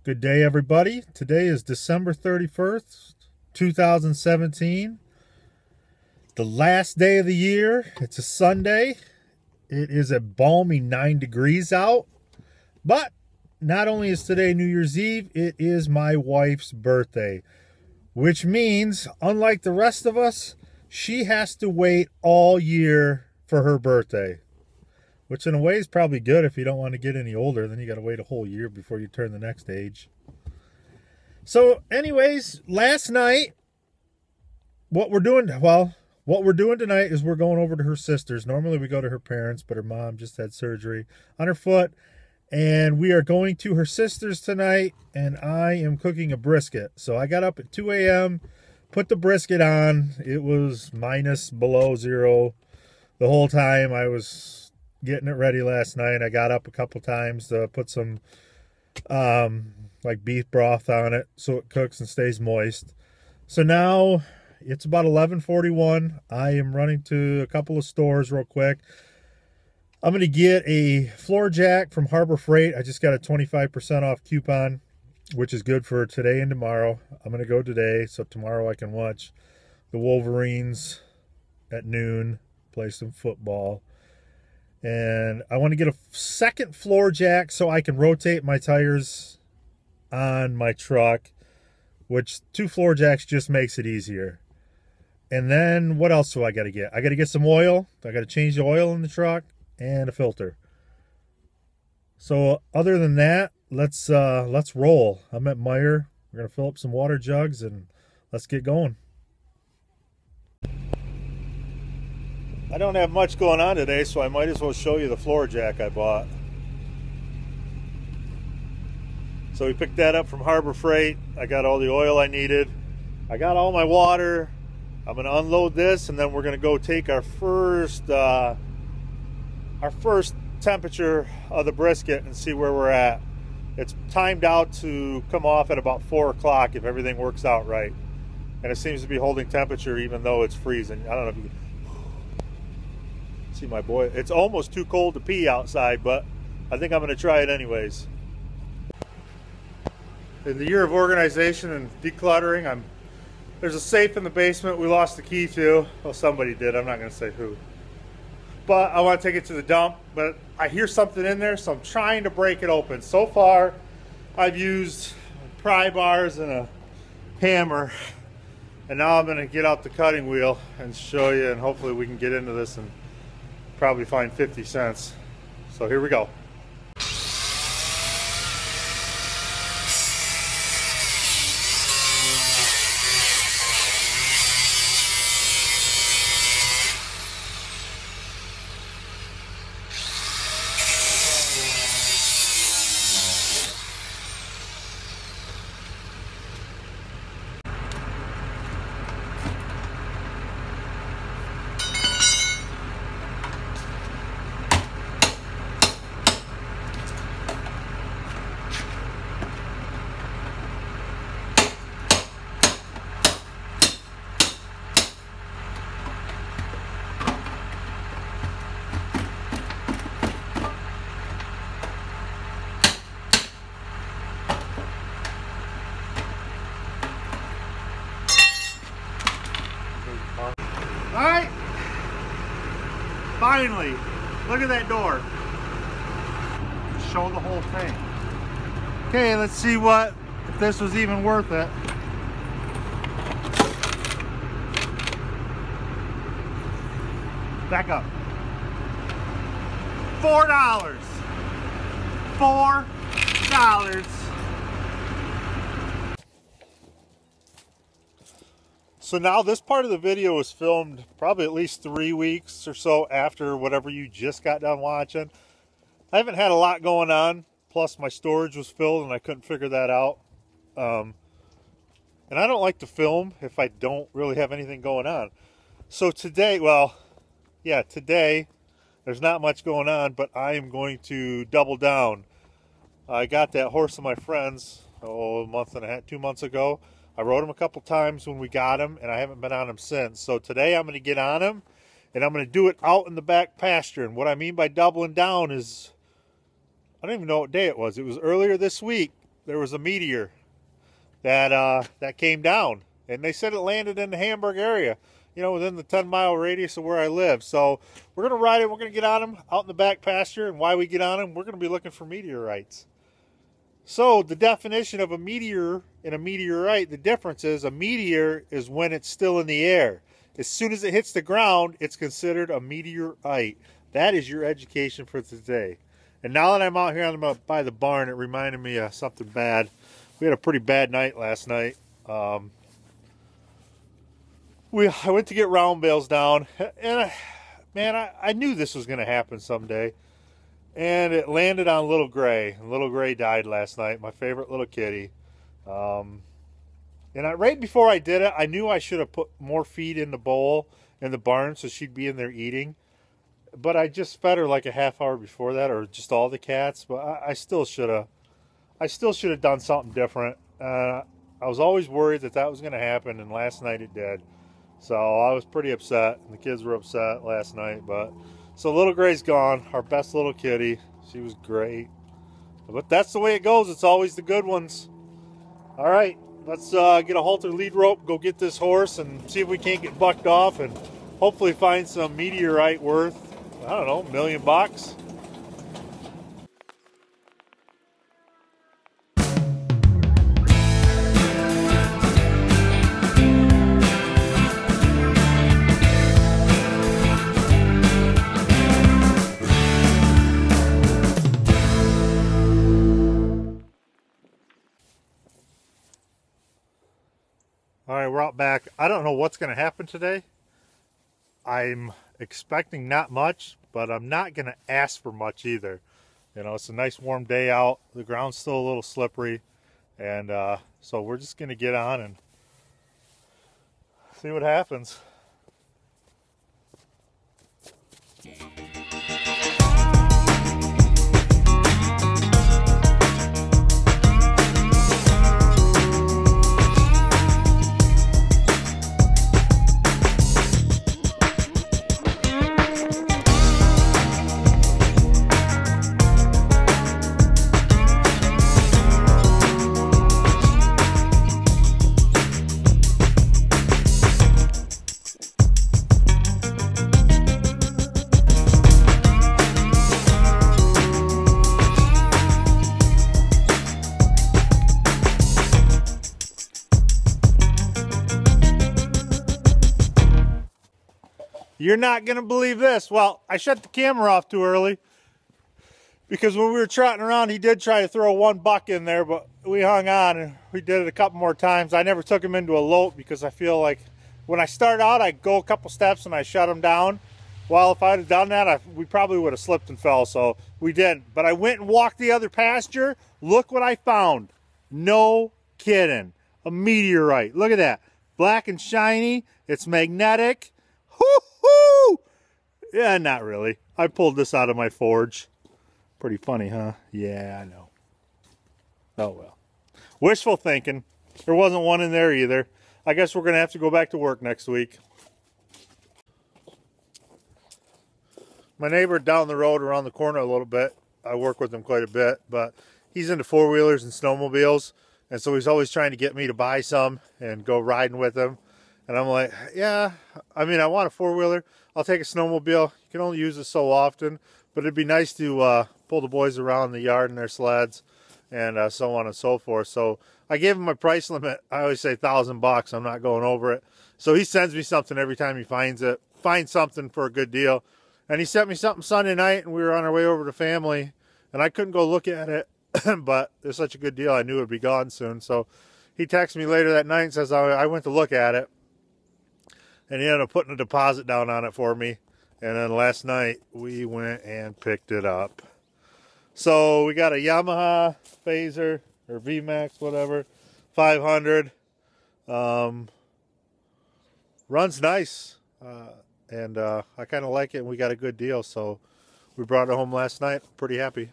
Good day, everybody. Today is December 31st, 2017. The last day of the year. It's a Sunday. It is a balmy 9 degrees out. But not only is today New Year's Eve, it is my wife's birthday. Which means, unlike the rest of us, she has to wait all year for her birthday. Which in a way is probably good if you don't want to get any older. Then you got to wait a whole year before you turn the next age. So anyways, last night, what we're doing tonight is we're going over to her sister's. Normally we go to her parents, but her mom just had surgery on her foot. And we are going to her sister's tonight, and I am cooking a brisket. So I got up at 2 a.m., put the brisket on. It was below zero the whole time. I was getting it ready last night. I got up a couple times to put some like beef broth on it so it cooks and stays moist. So now it's about 11:41. I am running to a couple of stores real quick. I'm going to get a floor jack from Harbor Freight. I just got a 25% off coupon, which is good for today and tomorrow. I'm going to go today, so tomorrow I can watch the Wolverines at noon, play some football. And I want to get a second floor jack so I can rotate my tires on my truck, which 2 floor jacks just makes it easier. And then what else do I got to get? I got to get some oil. I got to change the oil in the truck and a filter. So other than that, let's roll. I'm at Meijer. We're going to fill up some water jugs and let's get going. I don't have much going on today, so I might as well show you the floor jack I bought. So we picked that up from Harbor Freight. I got all the oil I needed. I got all my water. I'm going to unload this, and then we're going to go take our first temperature of the brisket and see where we're at. It's timed out to come off at about 4 o'clock if everything works out right. And it seems to be holding temperature even though it's freezing. I don't know if you can see my boy. It's almost too cold to pee outside, but I think I'm going to try it anyways. In the year of organization and decluttering, there's a safe in the basement we lost the key to. Well, somebody did. I'm not going to say who. But I want to take it to the dump, but I hear something in there, so I'm trying to break it open. So far, I've used pry bars and a hammer, and now I'm going to get out the cutting wheel and show you, and hopefully we can get into this and probably find 50 cents. So here we go. Alright, finally, look at that door. Show the whole thing. Okay, let's see if this was even worth it. Back up. $4. $4. So now this part of the video was filmed probably at least 3 weeks or so after whatever you just got done watching. I haven't had a lot going on. Plus my storage was filled and I couldn't figure that out. And I don't like to film if I don't really have anything going on. So today, today there's not much going on, but I am going to double down. I got that horse of my friend's, a month and a half, 2 months ago. I rode him a couple times when we got him, and I haven't been on him since. So today I'm going to get on him, and I'm going to do it out in the back pasture. And what I mean by doubling down is, I don't even know what day it was. It was earlier this week. there was a meteor that came down, and they said it landed in the Hamburg area, you know, within the 10-mile radius of where I live. So we're going to ride it. We're going to get on them out in the back pasture, and why we get on them, we're going to be looking for meteorites. So the definition of a meteor and a meteorite, the difference is a meteor is when it's still in the air. As soon as it hits the ground, it's considered a meteorite. That is your education for today. And now that I'm out here by the barn, it reminded me of something bad. We had a pretty bad night last night. I went to get round bales down, and I knew this was going to happen someday. And it landed on Little Gray. Little Gray died last night, my favorite little kitty. And right before I did it, I knew I should have put more feed in the bowl in the barn so she'd be in there eating. But I just fed her like a half hour before that, or just all the cats. But I still should have done something different. I was always worried that was going to happen, and last night it did. So I was pretty upset, and the kids were upset last night. But so Little Gray's gone, our best little kitty. She was great. But that's the way it goes. It's always the good ones. All right, let's get a halter lead rope, go get this horse, and see if we can't get bucked off, and hopefully find some meteorite worth, I don't know, $1 million. All right, we're out back. I don't know what's going to happen today. I'm expecting not much, but I'm not going to ask for much either. You know, it's a nice warm day out. The ground's still a little slippery. And so we're just going to get on and see what happens. You're not going to believe this. Well, I shut the camera off too early because when we were trotting around, he did try to throw one buck in there, but we hung on and we did it a couple more times. I never took him into a lope because I feel like when I start out, I go a couple steps and I shut him down. Well, if I'd have done that, we probably would have slipped and fell, so we didn't. But I went and walked the other pasture. Look what I found. No kidding. A meteorite. Look at that. Black and shiny. It's magnetic. Hoo-hoo! Yeah, not really. I pulled this out of my forge. Pretty funny, huh? Yeah, I know. Oh, well. Wishful thinking. There wasn't one in there either. I guess we're going to have to go back to work next week. My neighbor down the road around the corner a little bit, I work with him quite a bit, but he's into four-wheelers and snowmobiles, and so he's always trying to get me to buy some and go riding with him. And I'm like, yeah, I mean, I want a four-wheeler. I'll take a snowmobile. You can only use it so often, but it'd be nice to pull the boys around the yard in their sleds and so on and so forth. So I gave him my price limit. I always say $1,000. I'm not going over it. So he sends me something every time he finds something for a good deal. And he sent me something Sunday night, and we were on our way over to family, and I couldn't go look at it, but it's such a good deal, I knew it would be gone soon. So he texted me later that night and says, I went to look at it, and he ended up putting a deposit down on it for me. And then last night, we went and picked it up. So we got a Yamaha Phaser, or VMAX, whatever, 500. Runs nice. And I kind of like it, and we got a good deal, so we brought it home last night. Pretty happy.